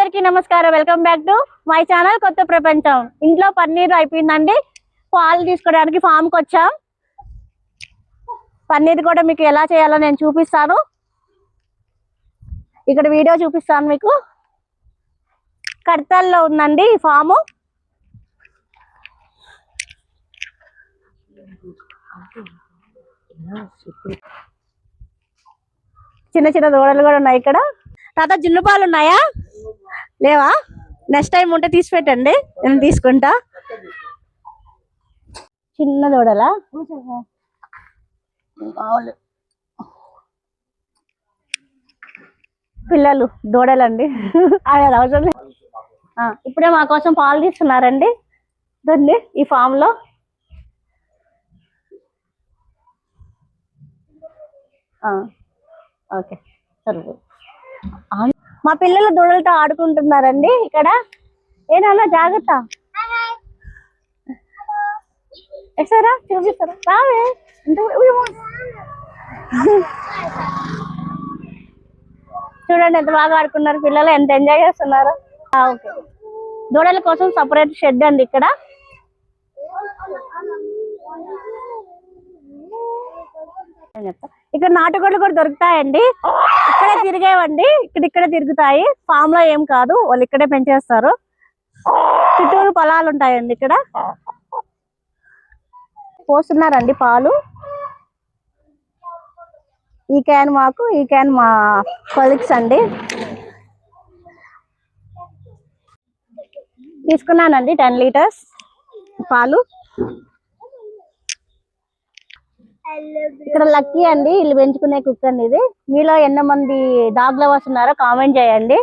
అందరికీ నమస్కారం. Welcome back to my channel కొత్త ప్రపంచం. ఇంట్లో పన్నీర్ అయిపోయిందండి. పాలు తీసుకోవడానికి ఫామ్ కి వచ్చాం. పన్నీర్ కూడా మీకు ఎలా చేయాలో నేను చూపిస్తాను. ఇక్కడ వీడియో చూపిస్తాను మీకు. కడతాల్లో ఉందండి ఈ ఫాము. చిన్న చిన్న దూడలు కూడా ఉన్నాయి ఇక్కడ. తాత జున్ను పాలు ఉన్నాయా? లేవా? నెక్స్ట్ టైం ఉంటే తీసి పెట్టండి, నేను తీసుకుంటా. చిన్న దూడలా? పిల్లలు దూడలండి. అది అవసరం లేదు. ఇప్పుడే మా కోసం పాలు తీస్తున్నారండి దాన్ని ఈ ఫామ్ లో. ఓకే సరే. మా పిల్లలు దూడలతో ఆడుకుంటున్నారండి ఇక్కడ. ఏనా జాగ్రత్త. ఎసారా చూపిస్తారా? రావే. చూడండి ఎంత బాగా ఆడుకున్నారు పిల్లలు, ఎంత ఎంజాయ్ చేస్తున్నారు. ఓకే, దూడల కోసం సపరేట్ షెడ్ అండి ఇక్కడ. ఇక్కడ నాటుకోళ్ళు కూడా దొరుకుతాయండి. ఇక్కడే తిరిగేవండి, ఇక్కడ తిరుగుతాయి. ఫామ్ లో ఏం కాదు, వాళ్ళు ఇక్కడే పెంచేస్తారు. చుట్టూరు పొలాలు ఉంటాయండి ఇక్కడ. పోస్తున్నారండి పాలు. ఈ క్యాన్ మాకు, ఈ క్యాన్ మా కొలీగ్స్ అండి. తీసుకున్నానండి 10 లీటర్స్ పాలు. ఇక్కడ లక్కీ అండి, ఇల్లు పెంచుకునే కుక్ అండి ఇది. మీలో ఎన్నో మంది డాగ్ లవర్స్ ఉన్నారో కామెంట్ చేయండి.